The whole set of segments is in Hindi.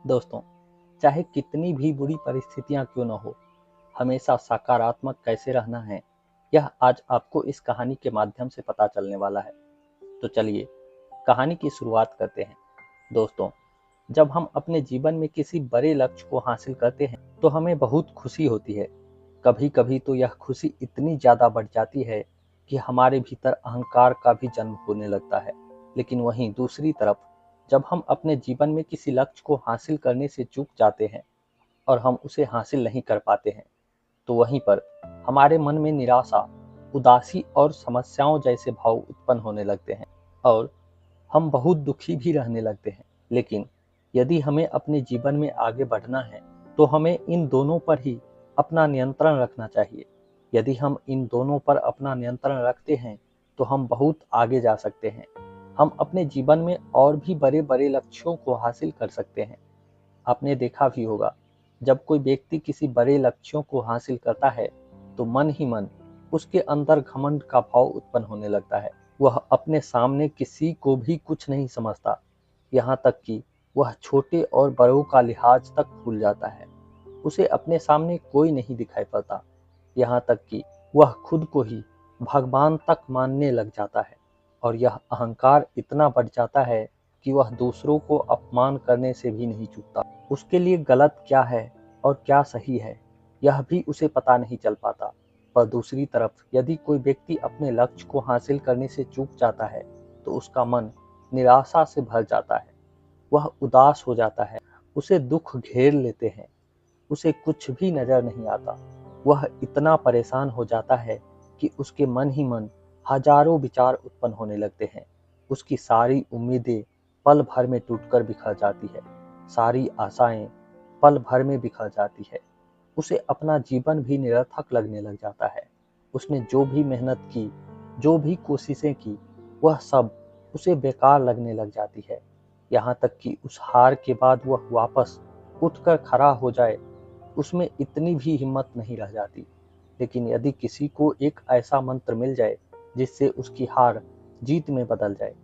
दोस्तों, चाहे कितनी भी बुरी परिस्थितियां क्यों न हो, हमेशा सकारात्मक कैसे रहना है, यह आज आपको इस कहानी के माध्यम से पता चलने वाला है। तो चलिए कहानी की शुरुआत करते हैं। दोस्तों, जब हम अपने जीवन में किसी बड़े लक्ष्य को हासिल करते हैं तो हमें बहुत खुशी होती है। कभी कभी तो यह खुशी इतनी ज्यादा बढ़ जाती है कि हमारे भीतर अहंकार का भी जन्म होने लगता है। लेकिन वहीं दूसरी तरफ, जब हम अपने जीवन में किसी लक्ष्य को हासिल करने से चूक जाते हैं और हम उसे हासिल नहीं कर पाते हैं, तो वहीं पर हमारे मन में निराशा, उदासी और समस्याओं जैसे भाव उत्पन्न होने लगते हैं और हम बहुत दुखी भी रहने लगते हैं। लेकिन यदि हमें अपने जीवन में आगे बढ़ना है तो हमें इन दोनों पर ही अपना नियंत्रण रखना चाहिए। यदि हम इन दोनों पर अपना नियंत्रण रखते हैं तो हम बहुत आगे जा सकते हैं। हम अपने जीवन में और भी बड़े बड़े लक्ष्यों को हासिल कर सकते हैं। आपने देखा भी होगा, जब कोई व्यक्ति किसी बड़े लक्ष्यों को हासिल करता है तो मन ही मन उसके अंदर घमंड का भाव उत्पन्न होने लगता है। वह अपने सामने किसी को भी कुछ नहीं समझता, यहाँ तक कि वह छोटे और बड़ों का लिहाज तक भूल जाता है। उसे अपने सामने कोई नहीं दिखाई पड़ता, यहाँ तक कि वह खुद को ही भगवान तक मानने लग जाता है। और यह अहंकार इतना बढ़ जाता है कि वह दूसरों को अपमान करने से भी नहीं चूकता। उसके लिए गलत क्या है और क्या सही है, यह भी उसे पता नहीं चल पाता। पर दूसरी तरफ यदि कोई व्यक्ति अपने लक्ष्य को हासिल करने से चूक जाता है तो उसका मन निराशा से भर जाता है। वह उदास हो जाता है, उसे दुख घेर लेते हैं, उसे कुछ भी नजर नहीं आता। वह इतना परेशान हो जाता है कि उसके मन ही मन हजारों विचार उत्पन्न होने लगते हैं। उसकी सारी उम्मीदें पल भर में टूटकर बिखर जाती है, सारी आशाएं पल भर में बिखर जाती है। उसे अपना जीवन भी निरर्थक लगने लग जाता है। उसने जो भी मेहनत की, जो भी कोशिशें की, वह सब उसे बेकार लगने लग जाती है। यहाँ तक कि उस हार के बाद वह वापस उठकर खड़ा हो जाए, उसमें इतनी भी हिम्मत नहीं रह जाती। लेकिन यदि किसी को एक ऐसा मंत्र मिल जाए जिससे उसकी हार जीत में बदल जाए,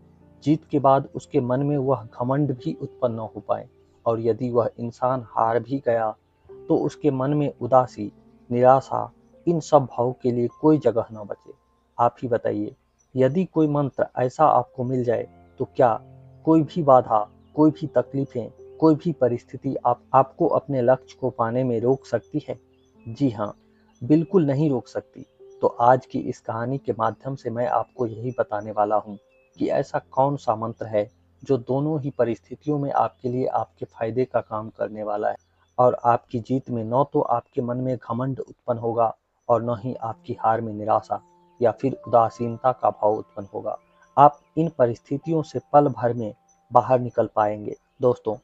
जीत के बाद उसके मन में वह घमंड भी उत्पन्न न हो पाए, और यदि वह इंसान हार भी गया तो उसके मन में उदासी, निराशा, इन सब भावों के लिए कोई जगह न बचे। आप ही बताइए, यदि कोई मंत्र ऐसा आपको मिल जाए तो क्या कोई भी बाधा, कोई भी तकलीफें, कोई भी परिस्थिति आपको अपने लक्ष्य को पाने में रोक सकती है? जी हाँ, बिल्कुल नहीं रोक सकती। तो आज की इस कहानी के माध्यम से मैं आपको यही बताने वाला हूँ कि ऐसा कौन सा मंत्र है जो दोनों ही परिस्थितियों में आपके लिए आपके फायदे का काम करने वाला है, और आपकी जीत में न तो आपके मन में घमंड उत्पन्न होगा और न ही आपकी हार में निराशा या फिर उदासीनता का भाव उत्पन्न होगा। आप इन परिस्थितियों से पल भर में बाहर निकल पाएंगे। दोस्तों,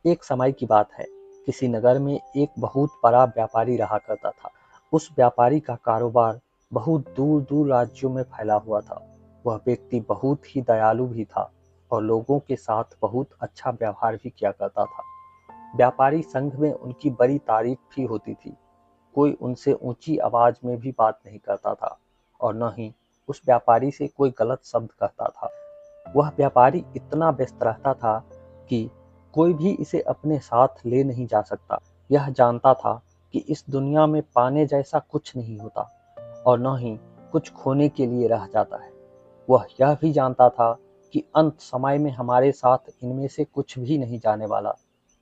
एक समय की बात है, किसी नगर में एक बहुत बड़ा व्यापारी रहा करता था। उस व्यापारी का कारोबार बहुत दूर दूर राज्यों में फैला हुआ था। वह व्यक्ति बहुत ही दयालु भी था और लोगों के साथ बहुत अच्छा व्यवहार भी किया करता था। व्यापारी संघ में उनकी बड़ी तारीफ भी होती थी। कोई उनसे ऊंची आवाज में भी बात नहीं करता था और न ही उस व्यापारी से कोई गलत शब्द कहता था। वह व्यापारी इतना व्यस्त रहता था कि कोई भी इसे अपने साथ ले नहीं जा सकता। यह जानता था कि इस दुनिया में पाने जैसा कुछ नहीं होता और न ही कुछ खोने के लिए रह जाता है। वह यह भी जानता था कि अंत समय में हमारे साथ इनमें से कुछ भी नहीं जाने वाला,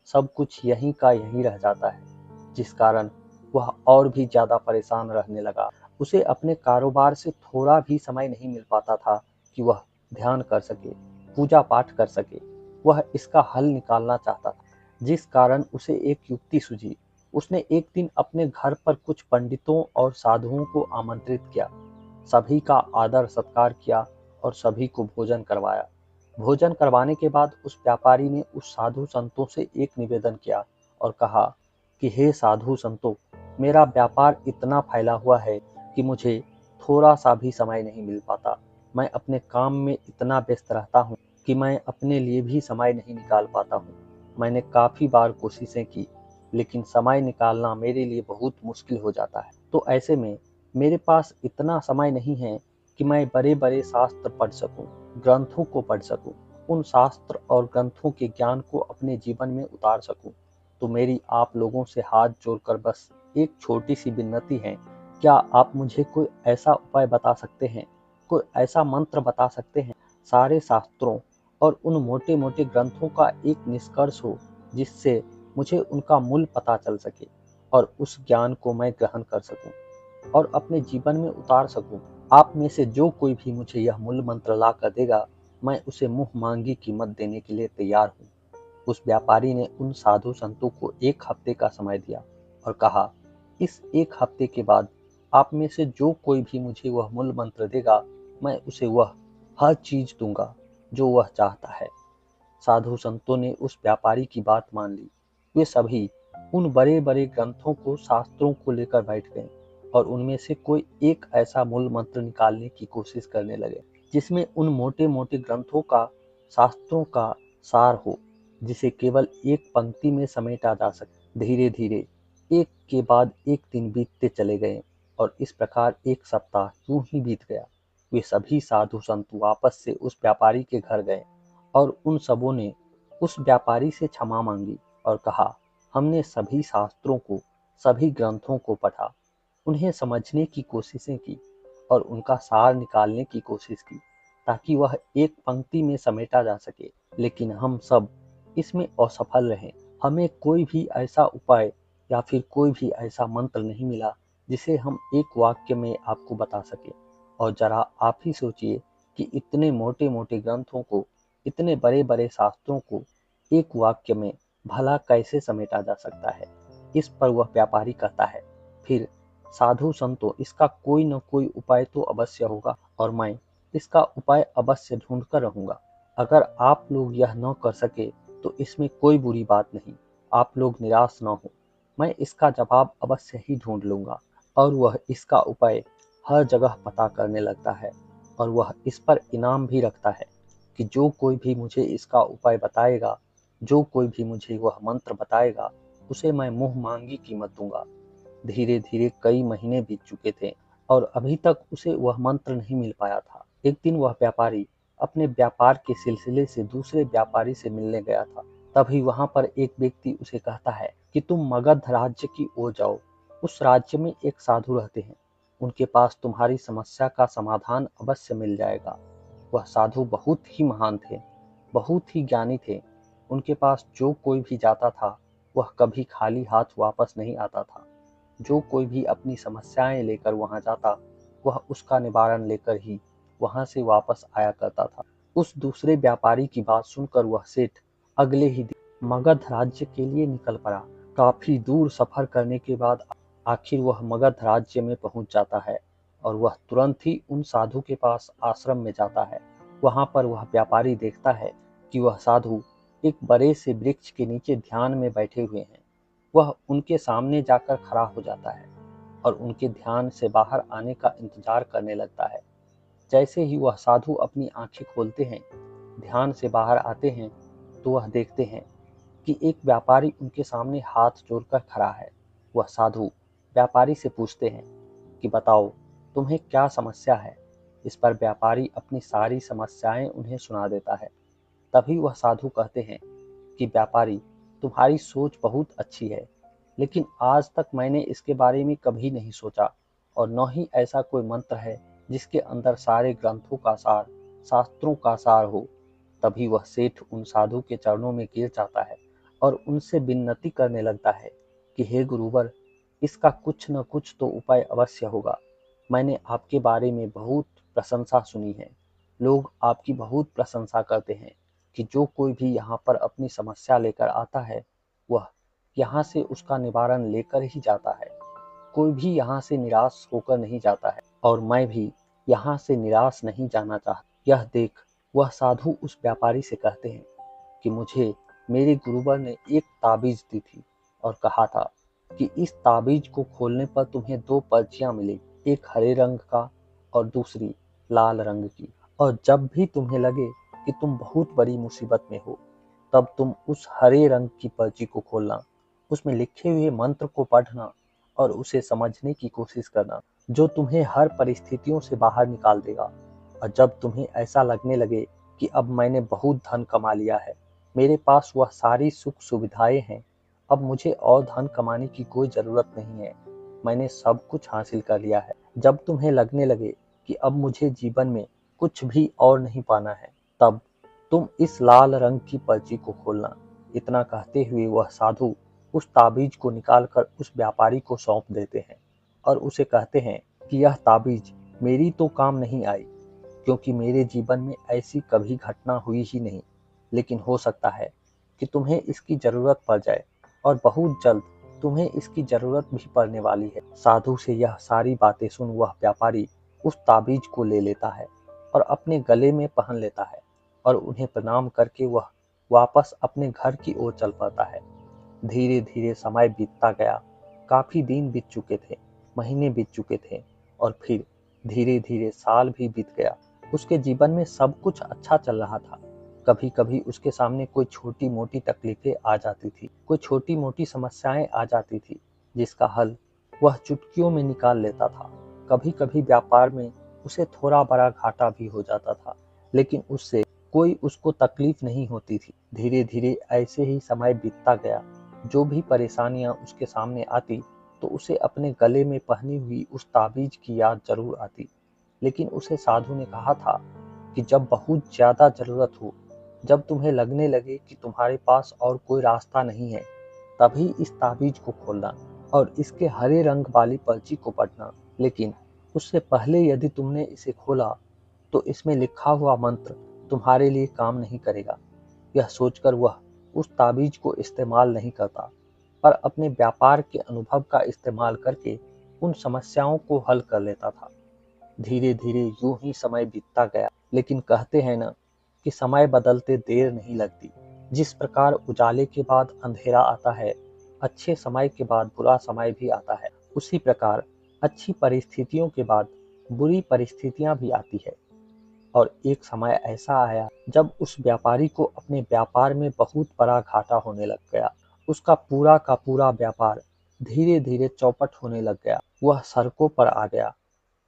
सब कुछ यहीं का यहीं रह जाता है। जिस कारण वह और भी ज्यादा परेशान रहने लगा। उसे अपने कारोबार से थोड़ा भी समय नहीं मिल पाता था कि वह ध्यान कर सके, पूजा पाठ कर सके। वह इसका हल निकालना चाहता था, जिस कारण उसे एक युक्ति सूझी। उसने एक दिन अपने घर पर कुछ पंडितों और साधुओं को आमंत्रित किया, सभी का आदर सत्कार किया और सभी को भोजन करवाया। भोजन करवाने के बाद उस व्यापारी ने उस साधु संतों से एक निवेदन किया और कहा कि हे साधु संतों, मेरा व्यापार इतना फैला हुआ है कि मुझे थोड़ा सा भी समय नहीं मिल पाता। मैं अपने काम में इतना व्यस्त रहता हूँ कि मैं अपने लिए भी समय नहीं निकाल पाता हूँ। मैंने काफी बार कोशिशें की, लेकिन समय निकालना मेरे लिए बहुत मुश्किल हो जाता है। तो ऐसे में मेरे पास इतना समय नहीं है कि मैं बड़े बड़े शास्त्र पढ़ सकूं, ग्रंथों को पढ़ सकूं। उन शास्त्र और ग्रंथों के ज्ञान को अपने जीवन में उतार सकूं। तो मेरी आप लोगों से हाथ जोड़कर बस एक छोटी सी विनती है, क्या आप मुझे कोई ऐसा उपाय बता सकते हैं, कोई ऐसा मंत्र बता सकते हैं, सारे शास्त्रों और उन मोटे मोटे ग्रंथों का एक निष्कर्ष हो, जिससे मुझे उनका मूल पता चल सके और उस ज्ञान को मैं ग्रहण कर सकूं और अपने जीवन में उतार सकूं। आप में से जो कोई भी मुझे यह मूल मंत्र ला कर देगा, मैं उसे मुंह मांगी कीमत देने के लिए तैयार हूँ। उस व्यापारी ने उन साधु संतों को 1 हफ्ते का समय दिया और कहा, इस 1 हफ्ते के बाद आप में से जो कोई भी मुझे वह मूल मंत्र देगा, मैं उसे वह हर चीज दूंगा जो वह चाहता है। साधु संतों ने उस व्यापारी की बात मान ली। वे सभी उन बड़े बड़े ग्रंथों को, शास्त्रों को लेकर बैठ गए और उनमें से कोई एक ऐसा मूल मंत्र निकालने की कोशिश करने लगे, जिसमें उन मोटे मोटे ग्रंथों का, शास्त्रों का सार हो, जिसे केवल एक पंक्ति में समेटा जा सके। धीरे धीरे एक के बाद एक दिन बीतते चले गए और इस प्रकार 1 सप्ताह यूं ही बीत गया। वे सभी साधु संत वापस से उस व्यापारी के घर गए और उन सबों ने उस व्यापारी से क्षमा मांगी और कहा, हमने सभी शास्त्रों को, सभी ग्रंथों को पढ़ा, उन्हें समझने की कोशिशें की और उनका सार निकालने की कोशिश की, ताकि वह एक पंक्ति में समेटा जा सके, लेकिन हम सब इसमें असफल रहे। हमें कोई भी ऐसा उपाय या फिर कोई भी ऐसा मंत्र नहीं मिला जिसे हम एक वाक्य में आपको बता सके। और जरा आप ही सोचिए कि इतने मोटे मोटे ग्रंथों को, इतने बड़े बड़े शास्त्रों को एक वाक्य में भला कैसे समेटा जा सकता है। इस पर वह व्यापारी कहता है, फिर साधु संतों, इसका कोई न कोई उपाय तो अवश्य होगा और मैं इसका उपाय अवश्य ढूंढ कर रहूंगा। अगर आप लोग यह न कर सके तो इसमें कोई बुरी बात नहीं, आप लोग निराश न हो, मैं इसका जवाब अवश्य ही ढूंढ लूंगा। और वह इसका उपाय हर जगह पता करने लगता है और वह इस पर इनाम भी रखता है कि जो कोई भी मुझे इसका उपाय बताएगा, जो कोई भी मुझे वह मंत्र बताएगा, उसे मैं मुंह मांगी कीमत दूंगा। धीरे धीरे कई महीने बीत चुके थे और अभी तक उसे वह मंत्र नहीं मिल पाया था। एक दिन वह व्यापारी अपने व्यापार के सिलसिले से दूसरे व्यापारी से मिलने गया था। तभी वहां पर एक व्यक्ति उसे कहता है कि तुम मगध राज्य की ओर जाओ, उस राज्य में एक साधु रहते हैं, उनके पास तुम्हारी समस्या का समाधान अवश्य मिल जाएगा। वह साधु बहुत ही महान थे, बहुत ही ज्ञानी थे। उनके पास जो कोई भी जाता था वह कभी खाली हाथ वापस नहीं आता था। जो कोई भी अपनी समस्याएं लेकर वहां जाता, वह उसका निवारण लेकर ही वहां से वापस आया करता था। उस दूसरे व्यापारी की बात सुनकर वह सेठ अगले ही दिन मगध राज्य के लिए निकल पड़ा। काफी दूर सफर करने के बाद आखिर वह मगध राज्य में पहुंच जाता है और वह तुरंत ही उन साधु के पास आश्रम में जाता है। वहां पर वह व्यापारी देखता है कि वह साधु एक बड़े से वृक्ष के नीचे ध्यान में बैठे हुए हैं। वह उनके सामने जाकर खड़ा हो जाता है और उनके ध्यान से बाहर आने का इंतजार करने लगता है। जैसे ही वह साधु अपनी आंखें खोलते हैं, ध्यान से बाहर आते हैं, तो वह देखते हैं कि एक व्यापारी उनके सामने हाथ जोड़कर खड़ा है। वह साधु व्यापारी से पूछते हैं कि बताओ, तुम्हें क्या समस्या है। इस पर व्यापारी अपनी सारी समस्याएं उन्हें सुना देता है। तभी वह साधु कहते हैं कि व्यापारी, तुम्हारी सोच बहुत अच्छी है, लेकिन आज तक मैंने इसके बारे में कभी नहीं सोचा और न ही ऐसा कोई मंत्र है जिसके अंदर सारे ग्रंथों का सार, शास्त्रों का सार हो। तभी वह सेठ उन साधु के चरणों में गिर जाता है और उनसे विनती करने लगता है कि हे गुरुवर, इसका कुछ न कुछ तो उपाय अवश्य होगा। मैंने आपके बारे में बहुत प्रशंसा सुनी है। लोग आपकी बहुत प्रशंसा करते हैं कि जो कोई भी यहाँ पर अपनी समस्या लेकर आता है, वह यहाँ से उसका निवारण लेकर ही जाता है। कोई भी यहाँ से निराश होकर नहीं जाता है और मैं भी यहाँ से निराश नहीं जाना चाहता। यह देख वह साधु उस व्यापारी से कहते हैं कि मुझे मेरे गुरुवर ने एक ताबीज दी थी और कहा था कि इस ताबीज को खोलने पर तुम्हें 2 पर्चियां मिलेगी, एक हरे रंग का और दूसरी लाल रंग की। और जब भी तुम्हें लगे कि तुम बहुत बड़ी मुसीबत में हो, तब तुम उस हरे रंग की पर्ची को खोलना, उसमें लिखे हुए मंत्र को पढ़ना और उसे समझने की कोशिश करना, जो तुम्हें हर परिस्थितियों से बाहर निकाल देगा। और जब तुम्हें ऐसा लगने लगे कि अब मैंने बहुत धन कमा लिया है, मेरे पास वह सारी सुख सुविधाएं हैं, अब मुझे और धन कमाने की कोई जरूरत नहीं है, मैंने सब कुछ हासिल कर लिया है। जब तुम्हें लगने लगे कि अब मुझे जीवन में कुछ भी और नहीं पाना है, तब तुम इस लाल रंग की पर्ची को खोलना। इतना कहते हुए वह साधु उस ताबीज को निकालकर उस व्यापारी को सौंप देते हैं और उसे कहते हैं कि यह ताबीज मेरी तो काम नहीं आई, क्योंकि मेरे जीवन में ऐसी कभी घटना हुई ही नहीं, लेकिन हो सकता है कि तुम्हें इसकी जरूरत पड़ जाए और बहुत जल्द तुम्हें इसकी जरूरत भी पड़ने वाली है। साधु से यह सारी बातें सुन वह व्यापारी उस ताबीज को ले लेता है और अपने गले में पहन लेता है और उन्हें प्रणाम करके वह वापस अपने घर की ओर चल पड़ता है। धीरे धीरे समय बीतता गया। काफी दिन बीत चुके थे, महीने बीत चुके थे और फिर धीरे धीरे साल भी बीत गया। उसके जीवन में सब कुछ अच्छा चल रहा था। कभी कभी उसके सामने कोई छोटी मोटी तकलीफें आ जाती थी, कोई छोटी मोटी समस्याएं आ जाती थी, जिसका हल वह चुटकियों में निकाल लेता था। कभी कभी व्यापार में उसे थोड़ा बड़ा घाटा भी हो जाता था, लेकिन उससे कोई उसको तकलीफ नहीं होती थी। धीरे धीरे ऐसे ही समय बीतता गया। जो भी परेशानियां उसके सामने आती तो उसे अपने गले में पहनी हुई उस ताबीज की याद जरूर आती। लेकिन उसे साधु ने कहा था कि जब बहुत ज्यादा जरूरत हो, जब तुम्हें लगने लगे कि तुम्हारे पास और कोई रास्ता नहीं है, तभी इस ताबीज को खोलना और इसके हरे रंग वाली पर्ची को पढ़ना। लेकिन उससे पहले यदि तुमने इसे खोला तो इसमें लिखा हुआ मंत्र तुम्हारे लिए काम नहीं करेगा। यह सोचकर वह उस ताबीज को इस्तेमाल नहीं करता, पर अपने व्यापार के अनुभव का इस्तेमाल करके उन समस्याओं को हल कर लेता था। धीरे धीरे यूं ही समय बीतता गया। लेकिन कहते हैं ना कि समय बदलते देर नहीं लगती। जिस प्रकार उजाले के बाद अंधेरा आता है, अच्छे समय के बाद बुरा समय भी आता है, उसी प्रकार अच्छी परिस्थितियों के बाद बुरी परिस्थितियां भी आती है। और एक समय ऐसा आया जब उस व्यापारी को अपने व्यापार में बहुत बड़ा घाटा होने लग गया। उसका पूरा का पूरा व्यापार धीरे धीरे चौपट होने लग गया। वह सड़कों पर आ गया।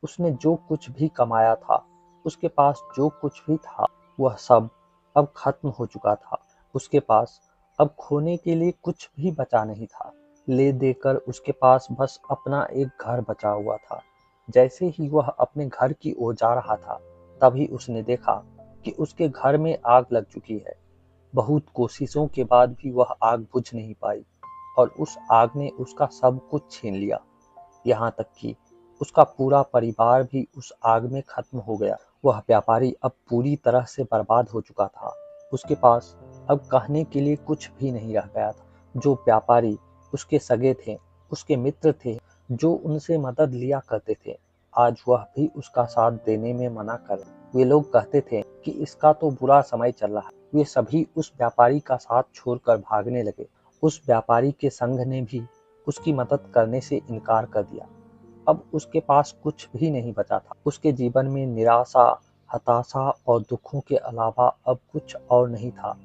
उसने जो कुछ भी कमाया था, उसके पास जो कुछ भी था, वह सब अब खत्म हो चुका था। उसके पास अब खोने के लिए कुछ भी बचा नहीं था। ले देकर उसके पास बस अपना एक घर बचा हुआ था। जैसे ही वह अपने घर की ओर जा रहा था, तभी उसने देखा कि उसके घर में आग लग चुकी है। बहुत कोशिशों के बाद भी वह आग बुझ नहीं पाई और उस आग ने उसका सब कुछ छीन लिया। यहाँ तक कि उसका पूरा परिवार भी उस आग में खत्म हो गया। वह व्यापारी अब पूरी तरह से बर्बाद हो चुका था। उसके पास अब कहने के लिए कुछ भी नहीं रह गया था। जो व्यापारी उसके सगे थे, उसके मित्र थे, जो उनसे मदद लिया करते थे, आज वह भी उसका साथ देने में मना कर। वे लोग कहते थे कि इसका तो बुरा समय चल रहा है। वे सभी उस व्यापारी का साथ छोड़कर भागने लगे। उस व्यापारी के संघ ने भी उसकी मदद करने से इनकार कर दिया। अब उसके पास कुछ भी नहीं बचा था। उसके जीवन में निराशा, हताशा और दुखों के अलावा अब कुछ और नहीं था।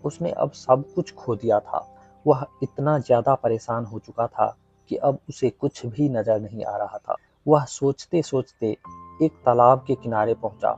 उसने अब सब कुछ खो दिया था। वह इतना ज्यादा परेशान हो चुका था कि अब उसे कुछ भी नजर नहीं आ रहा था। वह सोचते सोचते एक तालाब के किनारे पहुंचा।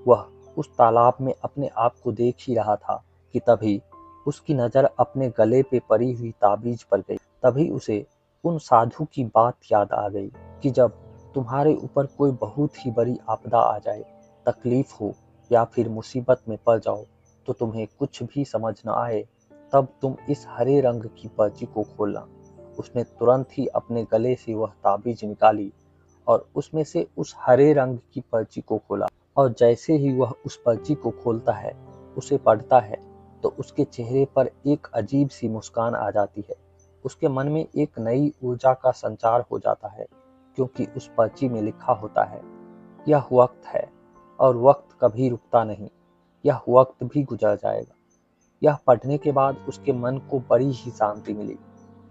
वह उस तालाब में अपने आप को देख ही रहा था कि तभी उसकी नजर अपने गले पे पड़ी हुई ताबीज पर गई। तभी उसे उन साधु की बात याद आ गई कि जब तुम्हारे ऊपर कोई बहुत ही बड़ी आपदा आ जाए, तकलीफ हो या फिर मुसीबत में पड़ जाओ, तो तुम्हें कुछ भी समझ न आए, तब तुम इस हरे रंग की पर्ची को खोलना। उसने तुरंत ही अपने गले से वह ताबीज निकाली और उसमें से उस हरे रंग की पर्ची को खोला। और जैसे ही वह उस पर्ची को खोलता है, उसे पढ़ता है, तो उसके चेहरे पर एक अजीब सी मुस्कान आ जाती है। उसके मन में एक नई ऊर्जा का संचार हो जाता है, क्योंकि उस पर्ची में लिखा होता है, यह वक्त है और वक्त कभी रुकता नहीं, यह वक्त भी गुजर जाएगा। यह पढ़ने के बाद उसके मन को बड़ी ही शांति मिली।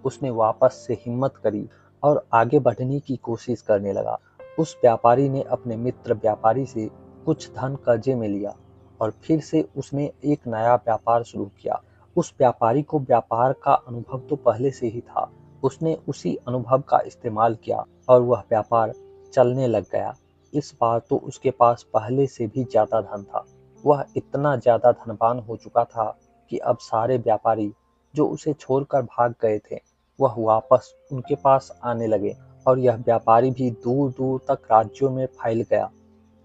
उसने वापस से हिम्मत करी और आगे बढ़ने की कोशिश करने लगा। उस व्यापारी ने अपने मित्र व्यापारी से कुछ धन कर्जे में लिया और फिर से उसने एक नया व्यापार शुरू किया। उस व्यापारी को व्यापार का अनुभव तो पहले से ही था। उसने उसी अनुभव का इस्तेमाल किया और वह व्यापार चलने लग गया। इस बार तो उसके पास पहले से भी ज्यादा धन था। वह इतना ज्यादा धनवान हो चुका था कि अब सारे व्यापारी जो उसे छोड़कर भाग गए थे, वह वापस उनके पास आने लगे और यह व्यापारी भी दूर दूर तक राज्यों में फैल गया।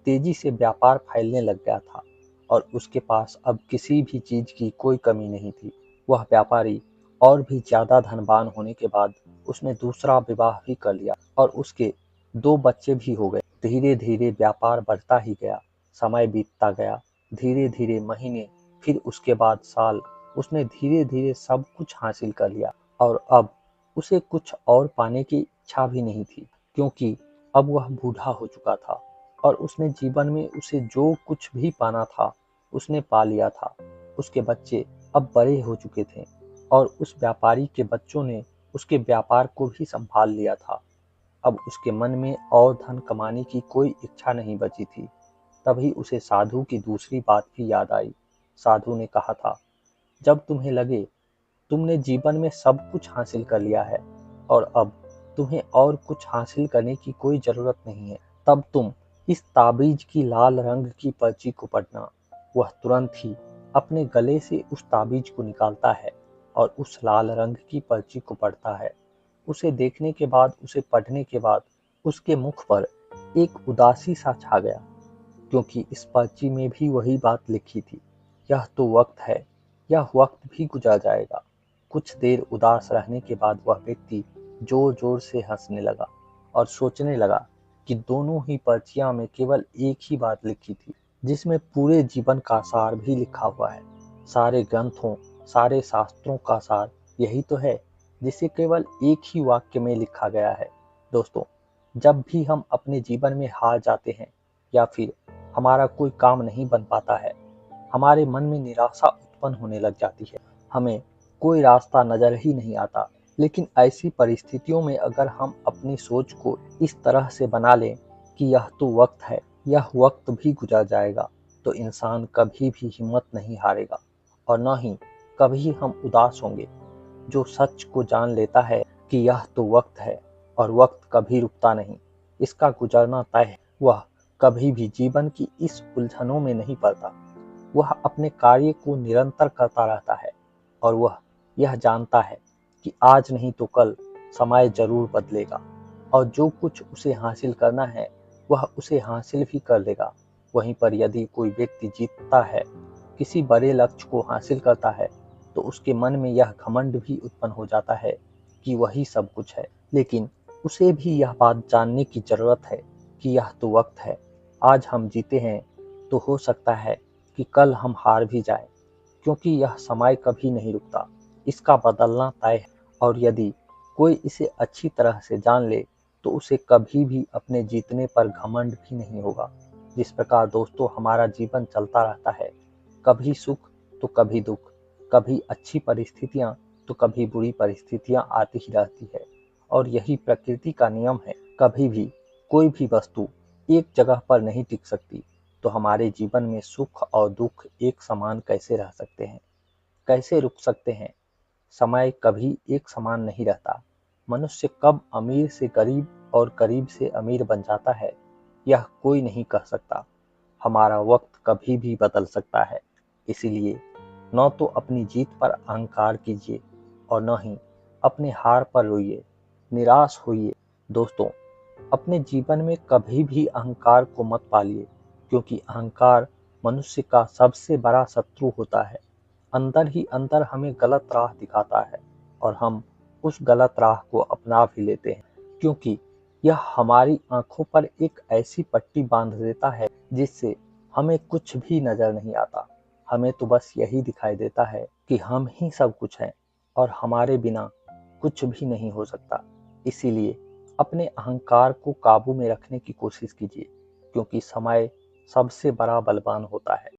तेजी से व्यापार फैलने लग गया था और उसके पास अब किसी भी चीज की कोई कमी नहीं थी। वह व्यापारी और भी ज्यादा धनवान होने के बाद उसने दूसरा विवाह भी कर लिया और उसके 2 बच्चे भी हो गए। धीरे धीरे व्यापार बढ़ता ही गया, समय बीतता गया, धीरे धीरे महीने, फिर उसके बाद साल। उसने धीरे धीरे सब कुछ हासिल कर लिया और अब उसे कुछ और पाने की इच्छा भी नहीं थी, क्योंकि अब वह बूढ़ा हो चुका था और उसने जीवन में उसे जो कुछ भी पाना था उसने पा लिया था। उसके बच्चे अब बड़े हो चुके थे और उस व्यापारी के बच्चों ने उसके व्यापार को भी संभाल लिया था। अब उसके मन में और धन कमाने की कोई इच्छा नहीं बची थी। तभी उसे साधु की दूसरी बात भी याद आई। साधु ने कहा था, जब तुम्हें लगे तुमने जीवन में सब कुछ हासिल कर लिया है और अब तुम्हें और कुछ हासिल करने की कोई जरूरत नहीं है, तब तुम इस ताबीज की लाल रंग की पर्ची को पढ़ना। वह तुरंत ही अपने गले से उस ताबीज को निकालता है और उस लाल रंग की पर्ची को पढ़ता है। उसे देखने के बाद, उसे पढ़ने के बाद उसके मुख पर एक उदासी सा छा गया, क्योंकि इस पर्ची में भी वही बात लिखी थी, यह तो वक्त है, यह वक्त भी गुजर जाएगा। कुछ देर उदास रहने के बाद वह व्यक्ति जोर जोर से हंसने लगा और सोचने लगा कि दोनों ही पर्चियां में केवल एक ही बात लिखी थी, जिसमें पूरे जीवन का सार भी लिखा हुआ है। सारे ग्रंथों, सारे शास्त्रों का सार यही तो है, जिसे केवल एक ही वाक्य में लिखा गया है। दोस्तों, जब भी हम अपने जीवन में हार जाते हैं या फिर हमारा कोई काम नहीं बन पाता है, हमारे मन में निराशा उत्पन्न होने लग जाती है, हमें कोई रास्ता नजर ही नहीं आता। लेकिन ऐसी परिस्थितियों में अगर हम अपनी सोच को इस तरह से बना लें कि यह तो वक्त है, यह वक्त भी गुजर जाएगा, तो इंसान कभी भी हिम्मत नहीं हारेगा और न ही कभी हम उदास होंगे। जो सच को जान लेता है कि यह तो वक्त है और वक्त कभी रुकता नहीं, इसका गुजरना तय है, वह कभी भी जीवन की इस उलझनों में नहीं पड़ता। वह अपने कार्य को निरंतर करता रहता है और वह यह जानता है कि आज नहीं तो कल समय जरूर बदलेगा और जो कुछ उसे हासिल करना है वह उसे हासिल भी कर लेगा। वहीं पर यदि कोई व्यक्ति जीतता है, किसी बड़े लक्ष्य को हासिल करता है, तो उसके मन में यह घमंड भी उत्पन्न हो जाता है कि वही सब कुछ है। लेकिन उसे भी यह बात जानने की जरूरत है कि यह तो वक्त है। आज हम जीते हैं तो हो सकता है कि कल हम हार भी जाएं, क्योंकि यह समय कभी नहीं रुकता, इसका बदलना तय है। और यदि कोई इसे अच्छी तरह से जान ले तो उसे कभी भी अपने जीतने पर घमंड भी नहीं होगा। जिस प्रकार दोस्तों हमारा जीवन चलता रहता है, कभी सुख तो कभी दुख, कभी अच्छी परिस्थितियां तो कभी बुरी परिस्थितियां आती ही रहती है और यही प्रकृति का नियम है। कभी भी कोई भी वस्तु एक जगह पर नहीं टिक सकती। तो हमारे जीवन में सुख और दुख एक समान कैसे रह सकते हैं, कैसे रुक सकते हैं? समय कभी एक समान नहीं रहता। मनुष्य कब अमीर से गरीब और गरीब से अमीर बन जाता है, यह कोई नहीं कह सकता। हमारा वक्त कभी भी बदल सकता है। इसीलिए न तो अपनी जीत पर अहंकार कीजिए और न ही अपने हार पर रोइए, निराश होइए। दोस्तों, अपने जीवन में कभी भी अहंकार को मत पालिए, क्योंकि अहंकार मनुष्य का सबसे बड़ा शत्रु होता है। अंदर ही अंदर हमें गलत राह दिखाता है और हम उस गलत राह को अपना भी लेते हैं, क्योंकि यह हमारी आंखों पर एक ऐसी पट्टी बांध देता है जिससे हमें कुछ भी नजर नहीं आता। हमें तो बस यही दिखाई देता है कि हम ही सब कुछ हैं और हमारे बिना कुछ भी नहीं हो सकता। इसीलिए अपने अहंकार को काबू में रखने की कोशिश कीजिए, क्योंकि समय सबसे बड़ा बलवान होता है।